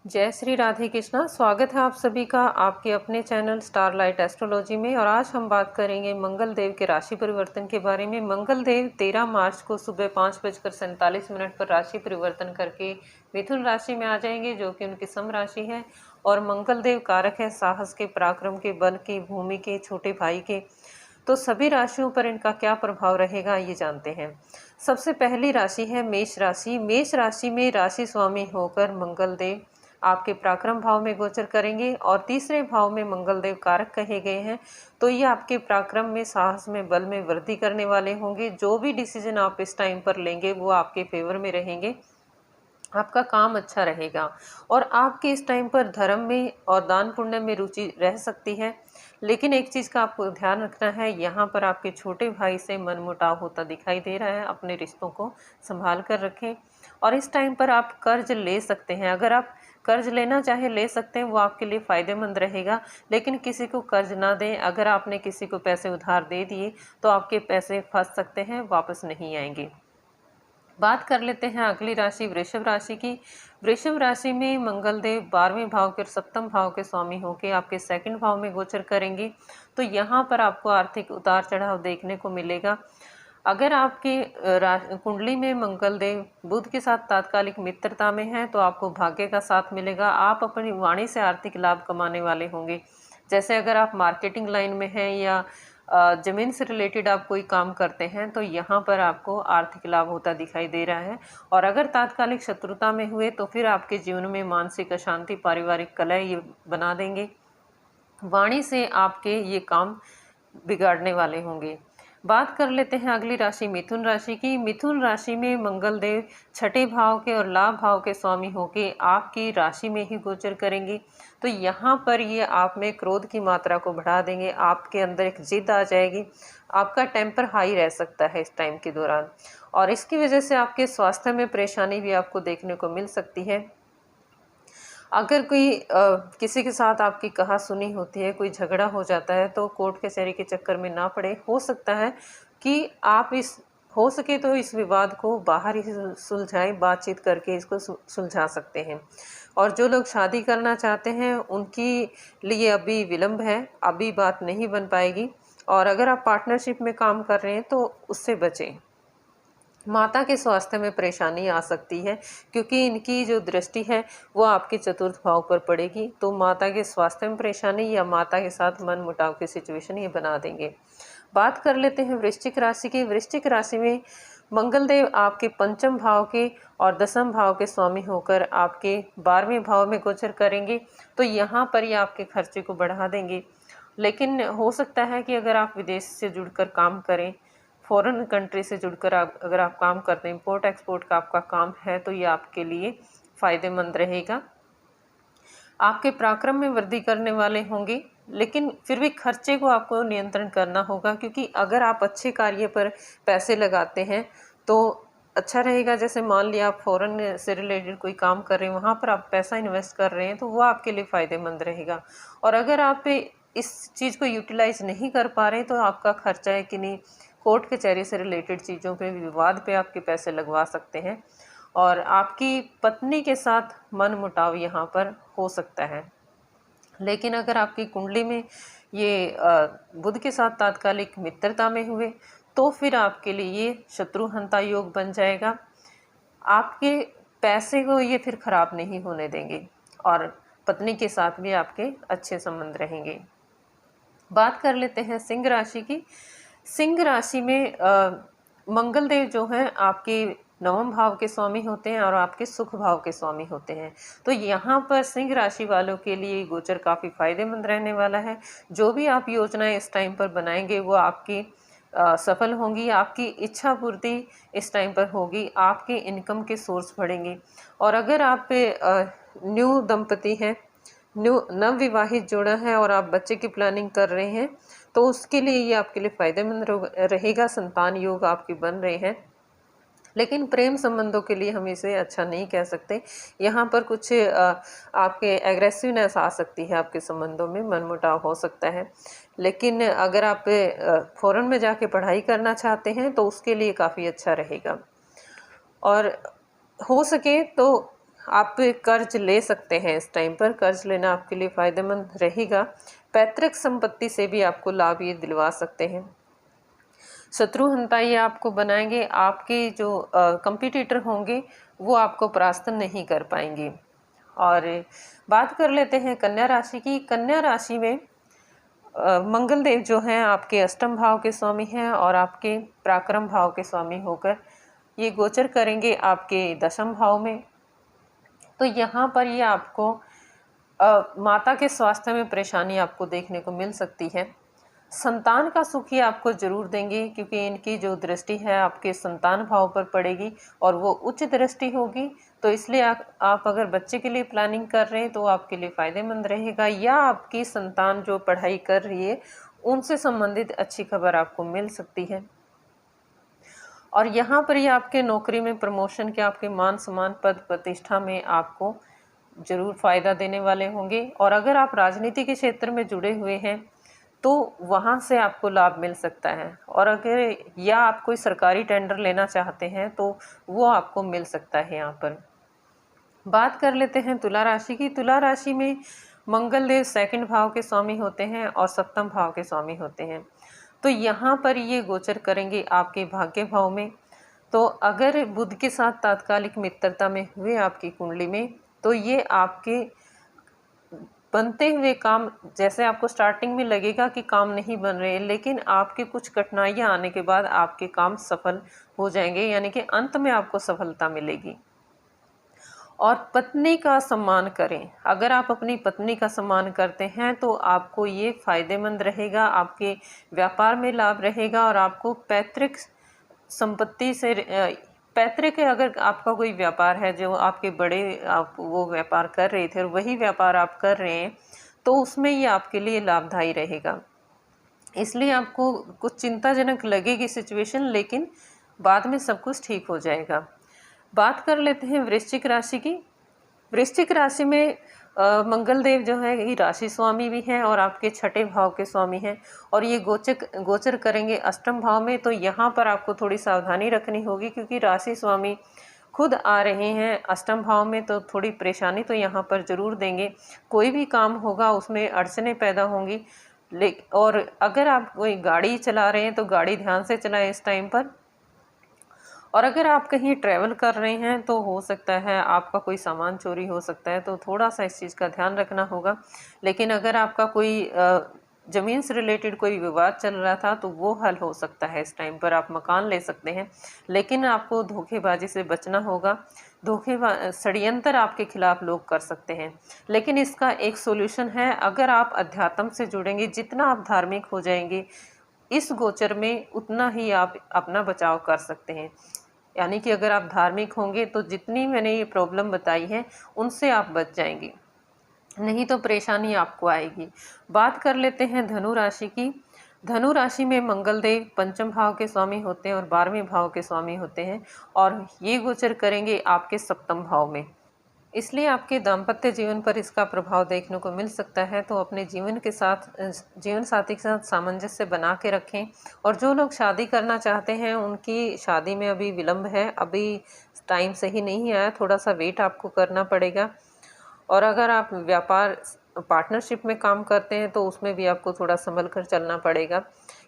जय श्री राधे कृष्णा। स्वागत है आप सभी का आपके अपने चैनल स्टारलाइट एस्ट्रोलॉजी में। और आज हम बात करेंगे मंगल देव के राशि परिवर्तन के बारे में। मंगल देव 13 मार्च को सुबह 5:47 पर राशि परिवर्तन करके मिथुन राशि में आ जाएंगे, जो कि उनकी सम राशि है। और मंगल देव कारक है साहस के, पराक्रम के, बल के, भूमि के, छोटे भाई के। तो सभी राशियों पर इनका क्या प्रभाव रहेगा ये जानते हैं। सबसे पहली राशि है मेष राशि। मेष राशि में राशि स्वामी होकर मंगल देव आपके पराक्रम भाव में गोचर करेंगे और तीसरे भाव में मंगल देव कारक कहे गए हैं। तो ये आपके पराक्रम में, साहस में, बल में वृद्धि करने वाले होंगे। जो भी डिसीजन आप इस टाइम पर लेंगे वो आपके फेवर में रहेंगे, आपका काम अच्छा रहेगा। और आपके इस टाइम पर धर्म में और दान पुण्य में रुचि रह सकती है। लेकिन एक चीज़ का आपको ध्यान रखना है, यहाँ पर आपके छोटे भाई से मनमुटाव होता दिखाई दे रहा है। अपने रिश्तों को संभाल कर रखें। और इस टाइम पर आप कर्ज ले सकते हैं। अगर आप कर्ज लेना चाहे ले सकते हैं, वो आपके लिए फ़ायदेमंद रहेगा। लेकिन किसी को कर्ज ना दें। अगर आपने किसी को पैसे उधार दे दिए तो आपके पैसे फंस सकते हैं, वापस नहीं आएंगे। बात कर लेते हैं अगली राशि वृषभ राशि की। वृषभ राशि में मंगल देव 12वें भाव के और 7वें भाव के स्वामी होकर आपके सेकंड भाव में गोचर करेंगे। तो यहाँ पर आपको आर्थिक उतार चढ़ाव देखने को मिलेगा। अगर आपके कुंडली में मंगल देव बुध के साथ तात्कालिक मित्रता में है तो आपको भाग्य का साथ मिलेगा। आप अपनी वाणी से आर्थिक लाभ कमाने वाले होंगे। जैसे अगर आप मार्केटिंग लाइन में हैं या जमीन से रिलेटेड आप कोई काम करते हैं तो यहाँ पर आपको आर्थिक लाभ होता दिखाई दे रहा है। और अगर तात्कालिक शत्रुता में हुए तो फिर आपके जीवन में मानसिक अशांति, पारिवारिक कलह ये बना देंगे। वाणी से आपके ये काम बिगाड़ने वाले होंगे। बात कर लेते हैं अगली राशि मिथुन राशि की। मिथुन राशि में मंगल देव छठे भाव के और लाभ भाव के स्वामी होके आपकी राशि में ही गोचर करेंगे। तो यहाँ पर ये आप में क्रोध की मात्रा को बढ़ा देंगे। आपके अंदर एक जिद आ जाएगी। आपका टेम्पर हाई रह सकता है इस टाइम के दौरान। और इसकी वजह से आपके स्वास्थ्य में परेशानी भी आपको देखने को मिल सकती है। अगर कोई किसी के साथ आपकी कहा सुनी होती है, कोई झगड़ा हो जाता है, तो कोर्ट कचहरी के चक्कर में ना पड़े। हो सकता है कि आप हो सके तो इस विवाद को बाहर ही सुलझाएं, बातचीत करके इसको सुलझा सकते हैं। और जो लोग शादी करना चाहते हैं उनकी लिए अभी विलंब है, अभी बात नहीं बन पाएगी। और अगर आप पार्टनरशिप में काम कर रहे हैं तो उससे बचें। माता के स्वास्थ्य में परेशानी आ सकती है क्योंकि इनकी जो दृष्टि है वो आपके चतुर्थ भाव पर पड़ेगी। तो माता के स्वास्थ्य में परेशानी या माता के साथ मन मुटाव की सिचुएशन ये बना देंगे। बात कर लेते हैं वृश्चिक राशि की। वृश्चिक राशि में मंगल देव आपके पंचम भाव के और दसम भाव के स्वामी होकर आपके 12वें भाव में गोचर करेंगे। तो यहाँ पर ये आपके खर्चे को बढ़ा देंगे। लेकिन हो सकता है कि अगर आप विदेश से जुड़कर काम करें, फॉरेन कंट्री से जुड़कर अगर आप काम करते हैं, इंपोर्ट एक्सपोर्ट का आपका काम है, तो ये आपके लिए फ़ायदेमंद रहेगा। आपके पराक्रम में वृद्धि करने वाले होंगे। लेकिन फिर भी खर्चे को आपको नियंत्रण करना होगा, क्योंकि अगर आप अच्छे कार्य पर पैसे लगाते हैं तो अच्छा रहेगा। जैसे मान लिया आप फॉरेन से रिलेटेड कोई काम कर रहे हैं, वहाँ पर आप पैसा इन्वेस्ट कर रहे हैं, तो वो आपके लिए फ़ायदेमंद रहेगा। और अगर आप इस चीज़ को यूटिलाइज नहीं कर पा रहे तो आपका खर्चा है कि नहीं, कोर्ट कचहरी से रिलेटेड चीज़ों पे, विवाद पे आपके पैसे लगवा सकते हैं। और आपकी पत्नी के साथ मनमुटाव यहाँ पर हो सकता है। लेकिन अगर आपकी कुंडली में ये बुध के साथ तात्कालिक मित्रता में हुए तो फिर आपके लिए ये शत्रुहंता योग बन जाएगा। आपके पैसे को ये फिर खराब नहीं होने देंगे और पत्नी के साथ भी आपके अच्छे संबंध रहेंगे। बात कर लेते हैं सिंह राशि की। सिंह राशि में मंगल देव जो हैं आपके नवम भाव के स्वामी होते हैं और आपके सुख भाव के स्वामी होते हैं। तो यहाँ पर सिंह राशि वालों के लिए गोचर काफ़ी फायदेमंद रहने वाला है। जो भी आप योजनाएं इस टाइम पर बनाएंगे वो आपकी सफल होंगी। आपकी इच्छा पूर्ति इस टाइम पर होगी। आपके इनकम के सोर्स बढ़ेंगे। और अगर आप न्यू दंपति हैं, नव विवाहित जोड़ा है और आप बच्चे की प्लानिंग कर रहे हैं, तो उसके लिए ये आपके लिए फ़ायदेमंद रहेगा। संतान योग आपके बन रहे हैं। लेकिन प्रेम संबंधों के लिए हम इसे अच्छा नहीं कह सकते। यहाँ पर कुछ आपके एग्रेसिवनेस आ सकती है, आपके संबंधों में मनमुटाव हो सकता है। लेकिन अगर आप फॉरेन में जाके पढ़ाई करना चाहते हैं तो उसके लिए काफ़ी अच्छा रहेगा। और हो सके तो आप कर्ज ले सकते हैं। इस टाइम पर कर्ज लेना आपके लिए फ़ायदेमंद रहेगा। पैतृक संपत्ति से भी आपको लाभ ये दिलवा सकते हैं। शत्रुहंता ये आपको बनाएंगे, आपके जो कंपटीटर होंगे वो आपको परास्त नहीं कर पाएंगे। और बात कर लेते हैं कन्या राशि की। कन्या राशि में मंगल देव जो हैं आपके अष्टम भाव के स्वामी हैं और आपके पराक्रम भाव के स्वामी होकर ये गोचर करेंगे आपके दशम भाव में। तो यहाँ पर ये आपको माता के स्वास्थ्य में परेशानी आपको देखने को मिल सकती है। संतान का सुख ही आपको जरूर देंगे, क्योंकि इनकी जो दृष्टि है आपके संतान भाव पर पड़ेगी और वो उच्च दृष्टि होगी। तो इसलिए आप अगर बच्चे के लिए प्लानिंग कर रहे हैं तो आपके लिए फ़ायदेमंद रहेगा, या आपकी संतान जो पढ़ाई कर रही है उनसे संबंधित अच्छी खबर आपको मिल सकती है। और यहाँ पर ये आपके नौकरी में प्रमोशन के, आपके मान सम्मान पद प्रतिष्ठा में आपको जरूर फ़ायदा देने वाले होंगे। और अगर आप राजनीति के क्षेत्र में जुड़े हुए हैं तो वहाँ से आपको लाभ मिल सकता है। और अगर या आप कोई सरकारी टेंडर लेना चाहते हैं तो वो आपको मिल सकता है। यहाँ पर बात कर लेते हैं तुला राशि की। तुला राशि में मंगल देव सेकंड भाव के स्वामी होते हैं और सप्तम भाव के स्वामी होते हैं। तो यहाँ पर ये गोचर करेंगे आपके भाग्य भाव में। तो अगर बुध के साथ तात्कालिक मित्रता में हुए आपकी कुंडली में, तो ये आपके बनते हुए काम, जैसे आपको स्टार्टिंग में लगेगा कि काम नहीं बन रहे, लेकिन आपके कुछ कठिनाइयाँ आने के बाद आपके काम सफल हो जाएंगे, यानी कि अंत में आपको सफलता मिलेगी। और पत्नी का सम्मान करें। अगर आप अपनी पत्नी का सम्मान करते हैं तो आपको ये फ़ायदेमंद रहेगा, आपके व्यापार में लाभ रहेगा और आपको पैतृक संपत्ति से पैतृक, अगर आपका कोई व्यापार है जो आपके बड़े आप वो व्यापार कर रहे थे और वही व्यापार आप कर रहे हैं, तो उसमें ये आपके लिए लाभदायी रहेगा। इसलिए आपको कुछ चिंताजनक लगेगी सिचुएशन, लेकिन बाद में सब कुछ ठीक हो जाएगा। बात कर लेते हैं वृश्चिक राशि की। वृश्चिक राशि में मंगल देव जो है ये राशि स्वामी भी हैं और आपके छठे भाव के स्वामी हैं, और ये गोचर करेंगे अष्टम भाव में। तो यहाँ पर आपको थोड़ी सावधानी रखनी होगी, क्योंकि राशि स्वामी खुद आ रहे हैं अष्टम भाव में, तो थोड़ी परेशानी तो यहाँ पर ज़रूर देंगे। कोई भी काम होगा उसमें अड़चनें पैदा होंगी। और अगर आप कोई गाड़ी चला रहे हैं तो गाड़ी ध्यान से चलाएं इस टाइम पर। और अगर आप कहीं ट्रैवल कर रहे हैं तो हो सकता है आपका कोई सामान चोरी हो सकता है, तो थोड़ा सा इस चीज़ का ध्यान रखना होगा। लेकिन अगर आपका कोई ज़मीन से रिलेटेड कोई विवाद चल रहा था तो वो हल हो सकता है। इस टाइम पर आप मकान ले सकते हैं, लेकिन आपको धोखेबाजी से बचना होगा। षड्यंत्र आपके खिलाफ लोग कर सकते हैं, लेकिन इसका एक सोल्यूशन है। अगर आप अध्यात्म से जुड़ेंगे, जितना आप धार्मिक हो जाएंगे इस गोचर में, उतना ही आप अपना बचाव कर सकते हैं। यानी कि अगर आप धार्मिक होंगे तो जितनी मैंने ये प्रॉब्लम बताई है उनसे आप बच जाएंगे, नहीं तो परेशानी आपको आएगी। बात कर लेते हैं धनु राशि की। धनु राशि में मंगल देव पंचम भाव के स्वामी होते हैं और 12वें भाव के स्वामी होते हैं, और ये गोचर करेंगे आपके सप्तम भाव में। इसलिए आपके दाम्पत्य जीवन पर इसका प्रभाव देखने को मिल सकता है। तो अपने जीवन साथी के साथ सामंजस्य बना के रखें। और जो लोग शादी करना चाहते हैं उनकी शादी में अभी विलंब है, अभी टाइम सही नहीं आया, थोड़ा सा वेट आपको करना पड़ेगा। और अगर आप व्यापार पार्टनरशिप में काम करते हैं तो उसमें भी आपको थोड़ा संभल कर चलना पड़ेगा,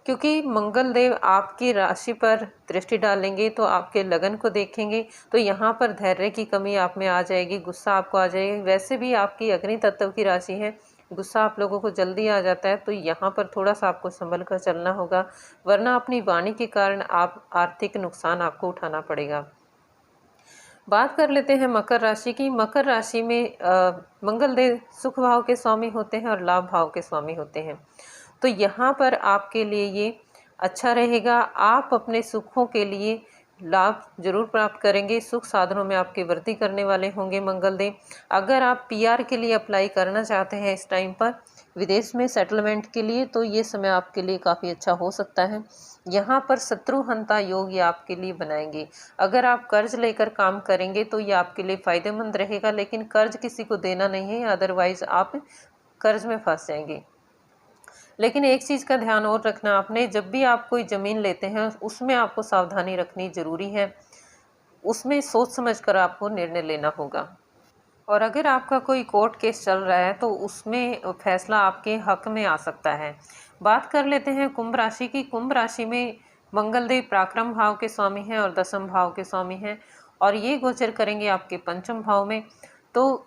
क्योंकि मंगल देव आपकी राशि पर दृष्टि डालेंगे तो आपके लगन को देखेंगे। तो यहाँ पर धैर्य की कमी आप में आ जाएगी, गुस्सा आपको आ जाएगी। वैसे भी आपकी अग्नि तत्व की राशि है, गुस्सा आप लोगों को जल्दी आ जाता है, तो यहाँ पर थोड़ा सा आपको संभल कर चलना होगा, वरना अपनी वाणी के कारण आप आर्थिक नुकसान आपको उठाना पड़ेगा। बात कर लेते हैं मकर राशि की। मकर राशि में मंगल देव सुख भाव के स्वामी होते हैं और लाभ भाव के स्वामी होते हैं। तो यहाँ पर आपके लिए ये अच्छा रहेगा। आप अपने सुखों के लिए लाभ जरूर प्राप्त करेंगे, सुख साधनों में आपकी वृद्धि करने वाले होंगे मंगल देव। अगर आप पीआर के लिए अप्लाई करना चाहते हैं इस टाइम पर, विदेश में सेटलमेंट के लिए, तो ये समय आपके लिए काफ़ी अच्छा हो सकता है। यहाँ पर शत्रुहंता योग ये आपके लिए बनाएंगे। अगर आप कर्ज लेकर काम करेंगे तो ये आपके लिए फ़ायदेमंद रहेगा, लेकिन कर्ज किसी को देना नहीं है, अदरवाइज़ आप कर्ज में फंस जाएंगे। लेकिन एक चीज़ का ध्यान और रखना आपने, जब भी आप कोई ज़मीन लेते हैं उसमें आपको सावधानी रखनी ज़रूरी है, उसमें सोच समझ कर आपको निर्णय लेना होगा। और अगर आपका कोई कोर्ट केस चल रहा है तो उसमें फैसला आपके हक में आ सकता है। बात कर लेते हैं कुंभ राशि की। कुंभ राशि में मंगल देव पराक्रम भाव के स्वामी हैं और दसम भाव के स्वामी हैं और ये गोचर करेंगे आपके पंचम भाव में। तो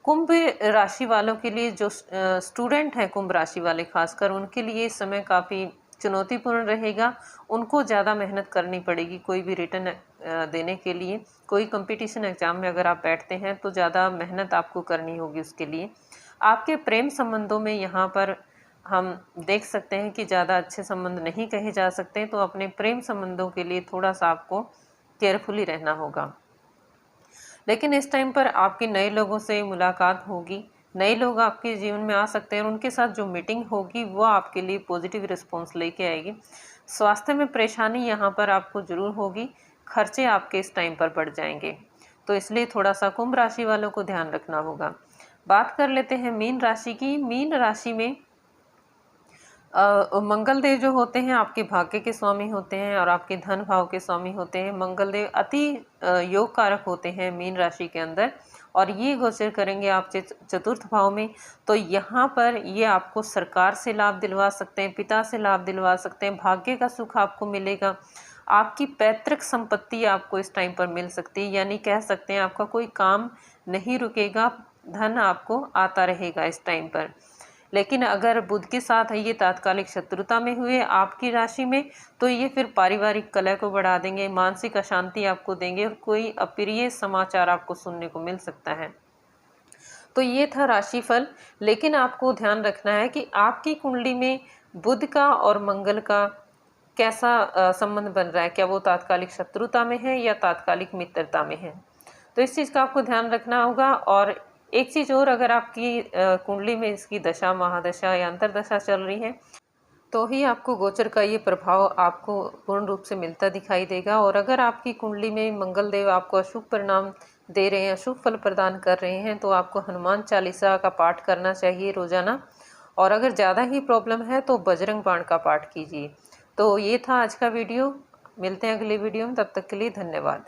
कुंभ राशि वालों के लिए, जो स्टूडेंट हैं कुंभ राशि वाले खासकर, उनके लिए इस समय काफ़ी चुनौतीपूर्ण रहेगा। उनको ज़्यादा मेहनत करनी पड़ेगी कोई भी रिटर्न देने के लिए। कोई कंपटीशन एग्ज़ाम में अगर आप बैठते हैं तो ज़्यादा मेहनत आपको करनी होगी उसके लिए। आपके प्रेम संबंधों में यहाँ पर हम देख सकते हैं कि ज़्यादा अच्छे संबंध नहीं कहे जा सकते, तो अपने प्रेम संबंधों के लिए थोड़ा सा आपको केयरफुली रहना होगा। लेकिन इस टाइम पर आपकी नए लोगों से मुलाकात होगी, नए लोग आपके जीवन में आ सकते हैं और उनके साथ जो मीटिंग होगी वो आपके लिए पॉजिटिव रिस्पॉन्स लेके आएगी। स्वास्थ्य में परेशानी यहाँ पर आपको ज़रूर होगी, खर्चे आपके इस टाइम पर बढ़ जाएंगे, तो इसलिए थोड़ा सा कुंभ राशि वालों को ध्यान रखना होगा। बात कर लेते हैं मीन राशि की। मीन राशि में मंगल देव जो होते हैं आपके भाग्य के स्वामी होते हैं और आपके धन भाव के स्वामी होते हैं। मंगल देव अति योग कारक होते हैं मीन राशि के अंदर और ये गोचर करेंगे आप चतुर्थ भाव में। तो यहाँ पर ये आपको सरकार से लाभ दिलवा सकते हैं, पिता से लाभ दिलवा सकते हैं, भाग्य का सुख आपको मिलेगा, आपकी पैतृक संपत्ति आपको इस टाइम पर मिल सकती है, यानी कह सकते हैं आपका कोई काम नहीं रुकेगा, धन आपको आता रहेगा इस टाइम पर। लेकिन अगर बुध के साथ है ये तात्कालिक शत्रुता में हुए आपकी राशि में, तो ये फिर पारिवारिक कलह को बढ़ा देंगे, मानसिक अशांति आपको देंगे और कोई अप्रिय समाचार आपको सुनने को मिल सकता है। तो ये था राशिफल। लेकिन आपको ध्यान रखना है कि आपकी कुंडली में बुध का और मंगल का कैसा संबंध बन रहा है, क्या वो तात्कालिक शत्रुता में है या तात्कालिक मित्रता में है, तो इस चीज़ का आपको ध्यान रखना होगा। और एक चीज़ और, अगर आपकी कुंडली में इसकी दशा, महादशा या अंतरदशा चल रही है तो ही आपको गोचर का ये प्रभाव आपको पूर्ण रूप से मिलता दिखाई देगा। और अगर आपकी कुंडली में मंगल देव आपको अशुभ परिणाम दे रहे हैं, अशुभ फल प्रदान कर रहे हैं, तो आपको हनुमान चालीसा का पाठ करना चाहिए रोजाना। और अगर ज़्यादा ही प्रॉब्लम है तो बजरंग बाण का पाठ कीजिए। तो ये था आज का वीडियो, मिलते हैं अगले वीडियो में, तब तक के लिए धन्यवाद।